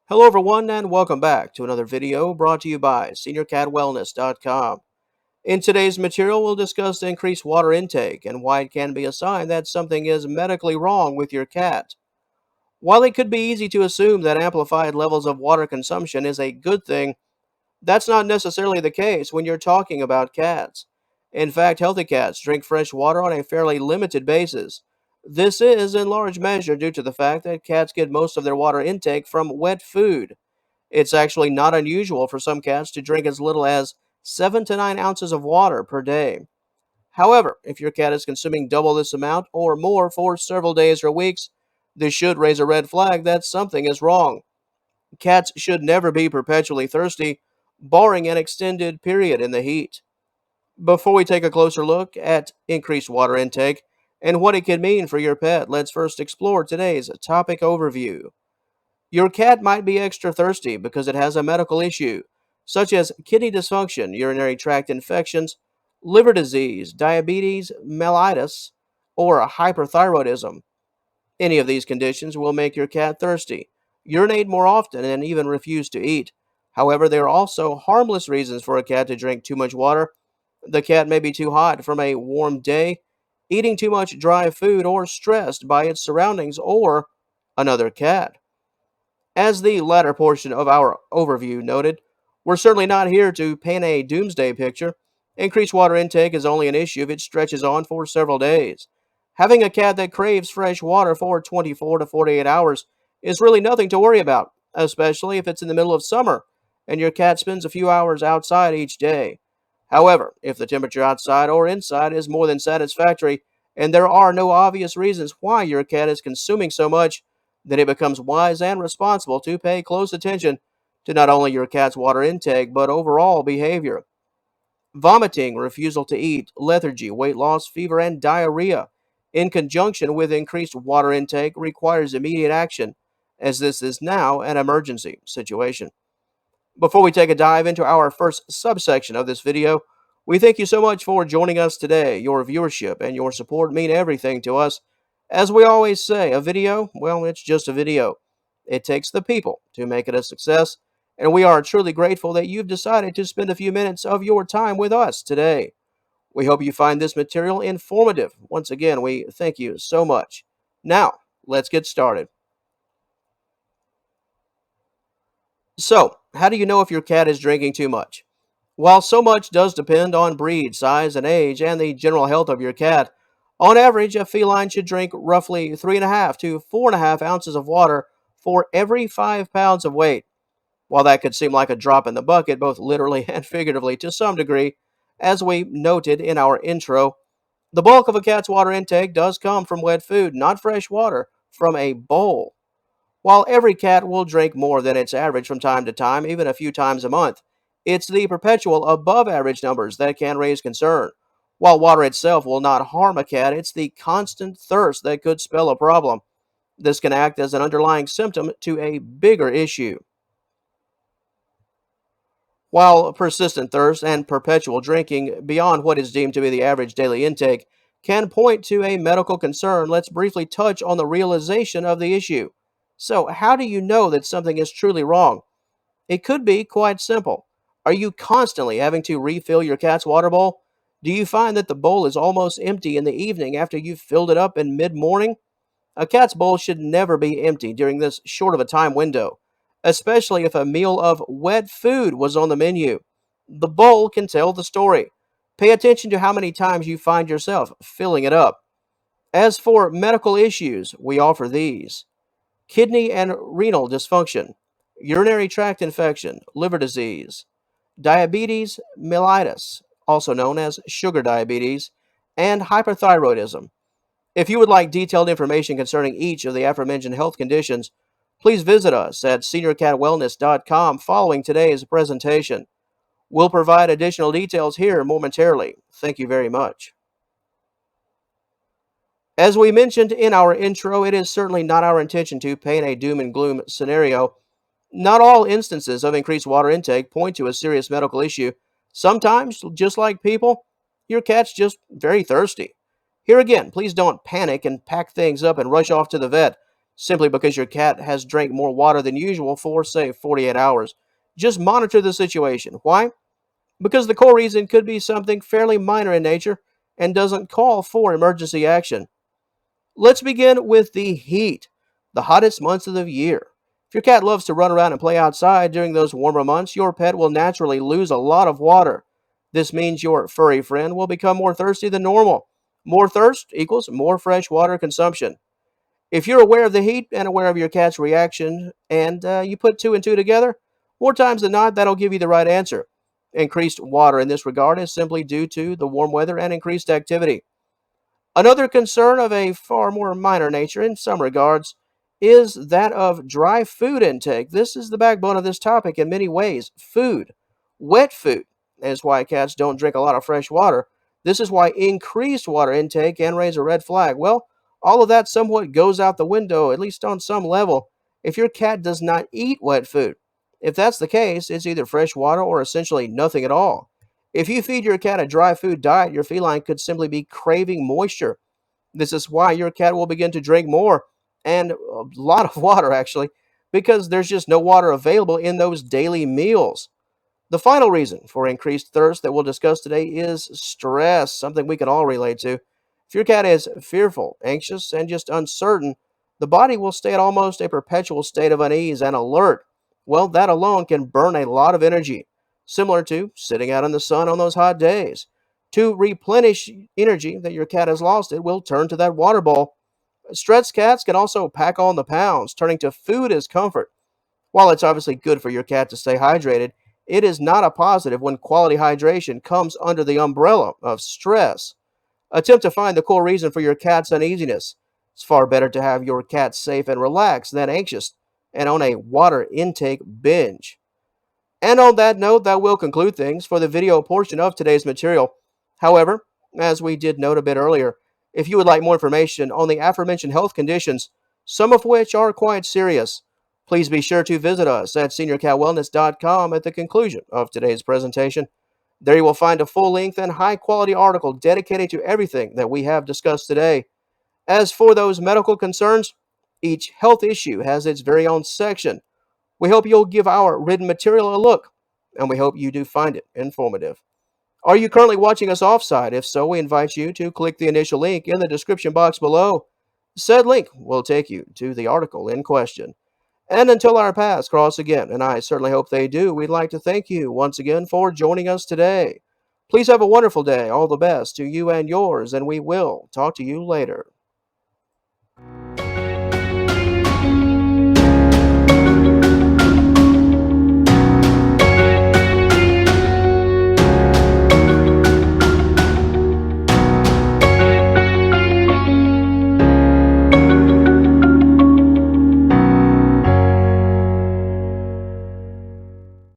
Hello everyone and welcome back to another video brought to you by SeniorCatWellness.com. In today's material, we'll discuss increased water intake and why it can be a sign that something is medically wrong with your cat. While it could be easy to assume that amplified levels of water consumption is a good thing, that's not necessarily the case when you're talking about cats. In fact, healthy cats drink fresh water on a fairly limited basis. This is in large measure due to the fact that cats get most of their water intake from wet food. It's actually not unusual for some cats to drink as little as 7 to 9 ounces of water per day. However, if your cat is consuming double this amount or more for several days or weeks, this should raise a red flag that something is wrong. Cats should never be perpetually thirsty, barring an extended period in the heat. Before we take a closer look at increased water intake and what it can mean for your pet, let's first explore today's topic overview. Your cat might be extra thirsty because it has a medical issue, such as kidney dysfunction, urinary tract infections, liver disease, diabetes, mellitus, or hyperthyroidism. Any of these conditions will make your cat thirsty, urinate more often, and even refuse to eat. However, there are also harmless reasons for a cat to drink too much water. The cat may be too hot from a warm day, eating too much dry food, or stressed by its surroundings or another cat. As the latter portion of our overview noted, we're certainly not here to paint a doomsday picture. Increased water intake is only an issue if it stretches on for several days. Having a cat that craves fresh water for 24 to 48 hours is really nothing to worry about, especially if it's in the middle of summer and your cat spends a few hours outside each day. However, if the temperature outside or inside is more than satisfactory and there are no obvious reasons why your cat is consuming so much, then it becomes wise and responsible to pay close attention to not only your cat's water intake but overall behavior. Vomiting, refusal to eat, lethargy, weight loss, fever, and diarrhea, in conjunction with increased water intake, requires immediate action, as this is now an emergency situation. Before we take a dive into our first subsection of this video, we thank you so much for joining us today. Your viewership and your support mean everything to us. As we always say, a video, well, it's just a video. It takes the people to make it a success, and we are truly grateful that you've decided to spend a few minutes of your time with us today. We hope you find this material informative. Once again, we thank you so much. Now, let's get started. So, how do you know if your cat is drinking too much? While so much does depend on breed, size, and age, and the general health of your cat, on average, a feline should drink roughly 3.5 to 4.5 ounces of water for every 5 pounds of weight. While that could seem like a drop in the bucket, both literally and figuratively to some degree, as we noted in our intro, the bulk of a cat's water intake does come from wet food, not fresh water from a bowl. While every cat will drink more than its average from time to time, even a few times a month, it's the perpetual above average numbers that can raise concern. While water itself will not harm a cat, it's the constant thirst that could spell a problem. This can act as an underlying symptom to a bigger issue. While persistent thirst and perpetual drinking beyond what is deemed to be the average daily intake can point to a medical concern, let's briefly touch on the realization of the issue. So, how do you know that something is truly wrong? It could be quite simple. Are you constantly having to refill your cat's water bowl? Do you find that the bowl is almost empty in the evening after you've filled it up in mid morning? A cat's bowl should never be empty during this short of a time window, especially if a meal of wet food was on the menu. The bowl can tell the story. Pay attention to how many times you find yourself filling it up. As for medical issues, we offer these: kidney and renal dysfunction, urinary tract infection, liver disease, diabetes mellitus, also known as sugar diabetes, and hyperthyroidism. If you would like detailed information concerning each of the aforementioned health conditions, please visit us at seniorcatwellness.com following today's presentation. We'll provide additional details here momentarily. Thank you very much. As we mentioned in our intro, it is certainly not our intention to paint a doom and gloom scenario. Not all instances of increased water intake point to a serious medical issue. Sometimes, just like people, your cat's just very thirsty. Here again, please don't panic and pack things up and rush off to the vet. simply because your cat has drank more water than usual for, say, 48 hours. Just monitor the situation. Why? Because the core reason could be something fairly minor in nature and doesn't call for emergency action. Let's begin with the heat, the hottest months of the year. If your cat loves to run around and play outside during those warmer months, your pet will naturally lose a lot of water. This means your furry friend will become more thirsty than normal. More thirst equals more fresh water consumption. If you're aware of the heat and aware of your cat's reaction, and you put two and two together, more times than not, that'll give you the right answer. Increased water in this regard is simply due to the warm weather and increased activity. Another concern of a far more minor nature in some regards is that of dry food intake. This is the backbone of this topic in many ways. Food, wet food, is why cats don't drink a lot of fresh water. This is why increased water intake can raise a red flag. Well, all of that somewhat goes out the window, at least on some level, if your cat does not eat wet food. If that's the case, it's either fresh water or essentially nothing at all. If you feed your cat a dry food diet, your feline could simply be craving moisture. This is why your cat will begin to drink more and a lot of water, actually, because there's just no water available in those daily meals. The final reason for increased thirst that we'll discuss today is stress, something we can all relate to. If your cat is fearful, anxious, and just uncertain, the body will stay at almost a perpetual state of unease and alert. Well, that alone can burn a lot of energy, similar to sitting out in the sun on those hot days. To replenish energy that your cat has lost, it will turn to that water bowl. Stressed cats can also pack on the pounds, turning to food as comfort. While it's obviously good for your cat to stay hydrated, it is not a positive when quality hydration comes under the umbrella of stress. Attempt to find the core reason for your cat's uneasiness. It's far better to have your cat safe and relaxed than anxious and on a water intake binge. And on that note, that will conclude things for the video portion of today's material. However, as we did note a bit earlier, if you would like more information on the aforementioned health conditions, some of which are quite serious, please be sure to visit us at seniorcatwellness.com at the conclusion of today's presentation. There you will find a full-length and high-quality article dedicated to everything that we have discussed today. As for those medical concerns, each health issue has its very own section. We hope you'll give our written material a look, and we hope you do find it informative. Are you currently watching us offsite? If so, we invite you to click the initial link in the description box below. Said link will take you to the article in question. And until our paths cross again, and I certainly hope they do, we'd like to thank you once again for joining us today. Please have a wonderful day. All the best to you and yours, and we will talk to you later.